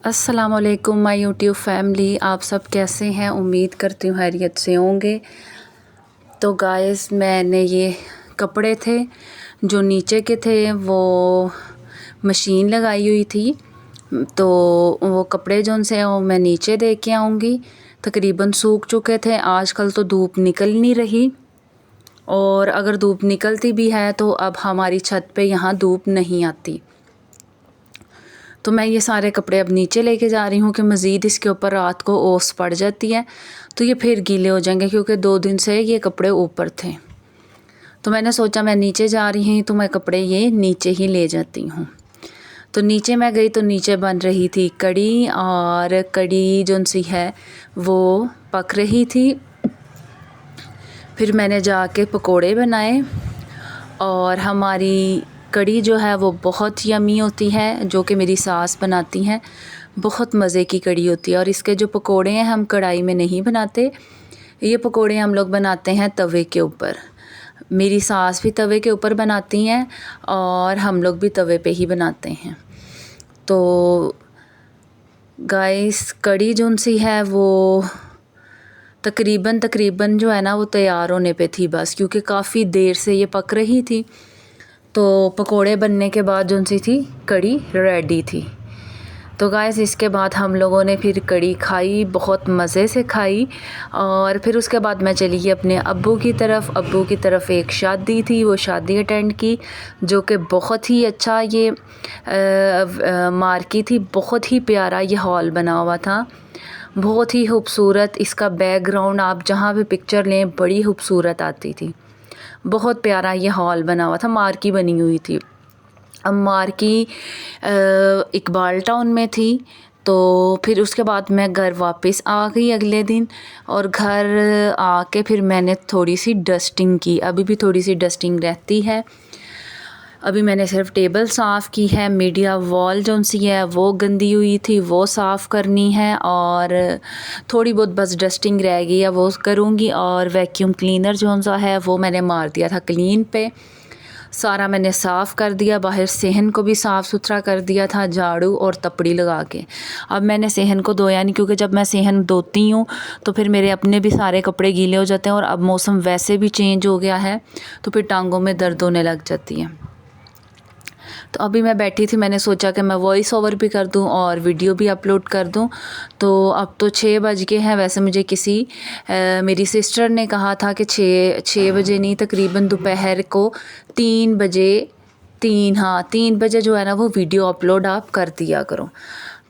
अस्सलामुअलैकुम my YouTube family, आप सब कैसे हैं? उम्मीद करती हूँ खैरियत से होंगे। तो गाइस, मैंने ये कपड़े थे जो नीचे के थे वो मशीन लगाई हुई थी, तो वो कपड़े जो से वो मैं नीचे दे के आऊँगी। तकरीबन सूख चुके थे। आजकल तो धूप निकल नहीं रही, और अगर धूप निकलती भी है तो अब हमारी छत पे यहाँ धूप नहीं आती। तो मैं ये सारे कपड़े अब नीचे लेके जा रही हूँ कि मज़ीद इसके ऊपर रात को ओस पड़ जाती है तो ये फिर गीले हो जाएंगे, क्योंकि 2 दिन से ये कपड़े ऊपर थे। तो मैंने सोचा मैं नीचे जा रही हूँ तो मैं कपड़े ये नीचे ही ले जाती हूँ। तो नीचे मैं गई तो नीचे बन रही थी कड़ी, और कड़ी जो सी है वो पक रही थी। फिर मैंने जाके पकोड़े बनाए, और हमारी कड़ी जो है वो बहुत यमी होती है, जो कि मेरी सास बनाती हैं। बहुत मज़े की कड़ी होती है। और इसके जो पकोड़े हैं हम कढ़ाई में नहीं बनाते, ये पकोड़े हम लोग बनाते हैं तवे के ऊपर। मेरी सास भी तवे के ऊपर बनाती हैं और हम लोग भी तवे पे ही बनाते हैं। तो गाइस, कड़ी जो सी है वो तकरीबन जो है ना वो तैयार होने पे थी बस, क्योंकि काफ़ी देर से ये पक रही थी। तो पकोड़े बनने के बाद जो सी थी कड़ी रेडी थी। तो गाइस, इसके बाद हम लोगों ने फिर कड़ी खाई, बहुत मज़े से खाई। और फिर उसके बाद मैं चली गई अपने अब्बू की तरफ एक शादी थी, वो शादी अटेंड की, जो कि बहुत ही अच्छा ये मार्की थी। बहुत ही प्यारा ये हॉल बना हुआ था, बहुत ही खूबसूरत। इसका बैकग्राउंड आप जहाँ भी पिक्चर लें बड़ी खूबसूरत आती थी। बहुत प्यारा ये हॉल बना हुआ था, मार्की बनी हुई थी। अब मार्की इकबाल टाउन में थी। तो फिर उसके बाद मैं घर वापस आ गई अगले दिन, और घर आके फिर मैंने थोड़ी सी डस्टिंग की। अभी भी थोड़ी सी डस्टिंग रहती है। अभी मैंने सिर्फ टेबल साफ़ की है। मीडिया वॉल जो सी है वो गंदी हुई थी, वो साफ़ करनी है, और थोड़ी बहुत बस डस्टिंग रह गई है, वो करूँगी। और वैक्यूम क्लीनर जो सा है वो मैंने मार दिया था क्लीन पे, सारा मैंने साफ़ कर दिया। बाहर सेहन को भी साफ़ सुथरा कर दिया था झाड़ू और तपड़ी लगा के। अब मैंने सेहन को धोया नहीं, क्योंकि जब मैं सेहन धोती हूँ तो फिर मेरे अपने भी सारे कपड़े गीले हो जाते हैं, और अब मौसम वैसे भी चेंज हो गया है तो फिर टांगों में दर्द होने लग जाती है। तो अभी मैं बैठी थी, मैंने सोचा कि मैं वॉइस ओवर भी कर दूं और वीडियो भी अपलोड कर दूं। तो अब तो 6 बज गए हैं। वैसे मुझे मेरी सिस्टर ने कहा था कि 6 बजे नहीं, तकरीबन दोपहर को 3 बजे 3 बजे जो है ना वो वीडियो अपलोड आप कर दिया करो।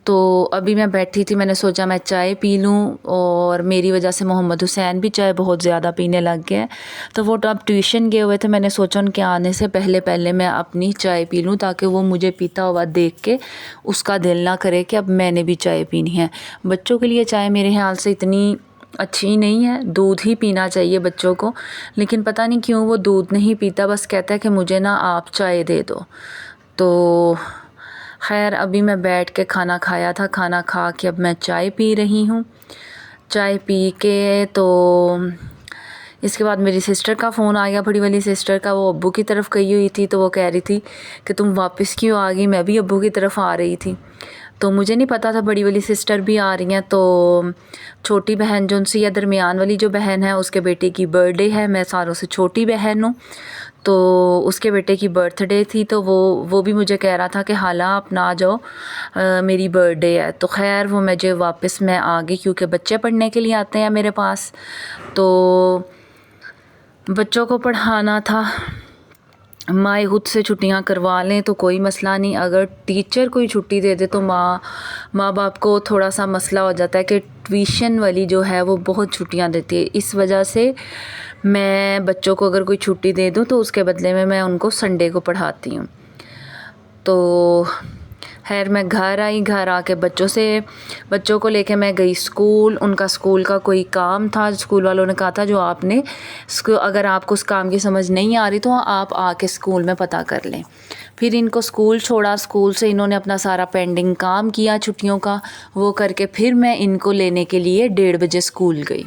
तो अभी मैं बैठी थी, मैंने सोचा मैं चाय पी लूँ, और मेरी वजह से मोहम्मद हुसैन भी चाय बहुत ज़्यादा पीने लग गए। तो वो तो अब ट्यूशन गए हुए थे, मैंने सोचा उनके आने से पहले मैं अपनी चाय पी लूँ, ताकि वो मुझे पीता हुआ देख के उसका दिल ना करे कि अब मैंने भी चाय पीनी है। बच्चों के लिए चाय मेरे ख्याल से इतनी अच्छी नहीं है, दूध ही पीना चाहिए बच्चों को, लेकिन पता नहीं क्यों वो दूध नहीं पीता, बस कहता है कि मुझे ना आप चाय दे दो। तो खैर, अभी मैं बैठ के खाना खाया था, खाना खा के अब मैं चाय पी रही हूँ। चाय पी के तो इसके बाद मेरी सिस्टर का फ़ोन आ गया, बड़ी वाली सिस्टर का। वो अब्बू की तरफ गई हुई थी, तो वो कह रही थी कि तुम वापस क्यों आ गई? मैं भी अब्बू की तरफ आ रही थी। तो मुझे नहीं पता था बड़ी वाली सिस्टर भी आ रही हैं। तो छोटी बहन जो सी या दरमियान वाली जो बहन है, उसके बेटे की बर्थडे है। मैं सारों से छोटी बहन हूँ, तो उसके बेटे की बर्थडे थी। तो वो भी मुझे कह रहा था कि हाला आप ना आ जाओ, मेरी बर्थडे है। तो खैर वो मुझे वापस मैं आ गई, क्योंकि बच्चे पढ़ने के लिए आते हैं मेरे पास, तो बच्चों को पढ़ाना था। माँ खुद से छुट्टियाँ करवा लें तो कोई मसला नहीं, अगर टीचर कोई छुट्टी दे दे तो माँ बाप को थोड़ा सा मसला हो जाता है कि ट्यूशन वाली जो है वो बहुत छुट्टियाँ देती है। इस वजह से मैं बच्चों को अगर कोई छुट्टी दे दूँ तो उसके बदले में मैं उनको संडे को पढ़ाती हूँ। तो खैर मैं घर आई, घर आके बच्चों को लेके मैं गई स्कूल। उनका स्कूल का कोई काम था, स्कूल वालों ने कहा था जो आपने अगर आपको उस काम की समझ नहीं आ रही तो आप आके स्कूल में पता कर लें। फिर इनको स्कूल छोड़ा, स्कूल से इन्होंने अपना सारा पेंडिंग काम किया छुट्टियों का, वो करके फिर मैं इनको लेने के लिए 1:30 बजे स्कूल गई।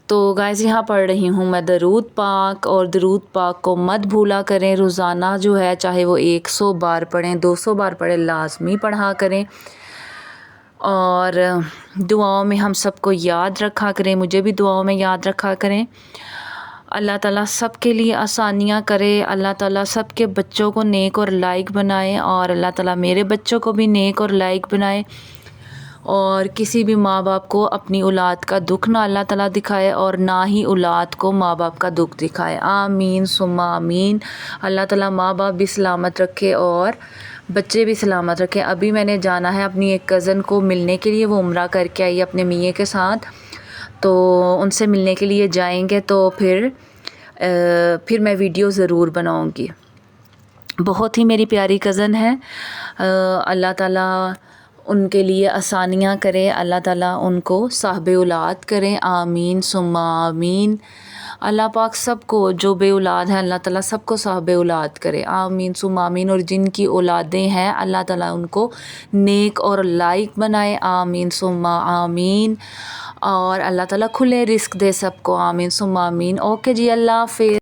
तो गाइस, यहाँ पढ़ रही हूँ मैं दरूद पाक, और दरूद पाक को मत भूला करें। रोज़ाना जो है चाहे वो 100 बार पढ़ें, 200 बार पढ़ें, लाजमी पढ़ा करें। और दुआओं में हम सबको याद रखा करें, मुझे भी दुआओं में याद रखा करें। अल्लाह ताला सब के लिए आसानियाँ करे, अल्लाह ताला सब के बच्चों को नेक और लायक बनाए, और अल्लाह ताला मेरे बच्चों को भी नेक और लायक बनाए, और किसी भी माँ बाप को अपनी औलाद का दुख ना अल्लाह ताला दिखाए, और ना ही औलाद को माँ बाप का दुख दिखाए। आमीन सुम्मा आमीन। अल्लाह ताला माँ बाप भी सलामत रखे और बच्चे भी सलामत रखे। अभी मैंने जाना है अपनी एक कज़न को मिलने के लिए, वो उम्रा करके आई अपने मियाँ के साथ, तो उनसे मिलने के लिए जाएंगे, तो फिर मैं वीडियो ज़रूर बनाऊंगी। बहुत ही मेरी प्यारी कज़न है। अल्लाह ताला उनके लिए आसानियाँ करे, अल्लाह ताला उनको साहिब औलाद करें। आमीन सुम्मा आमीन। अल्लाह पाक सबको जो बे औलाद हैं अल्लाह ताला सबको साहिब औलाद करे। आमीन सुम्मा आमीन। और जिनकी औलादें हैं अल्लाह ताला उनको नेक और लायक बनाए। आमीन सुम्मा आमीन। और अल्लाह ताला खुले रिस्क दे सबको। आमीन सुम्मा आमीन। ओके जी, अल्लाह हाफ़िज़।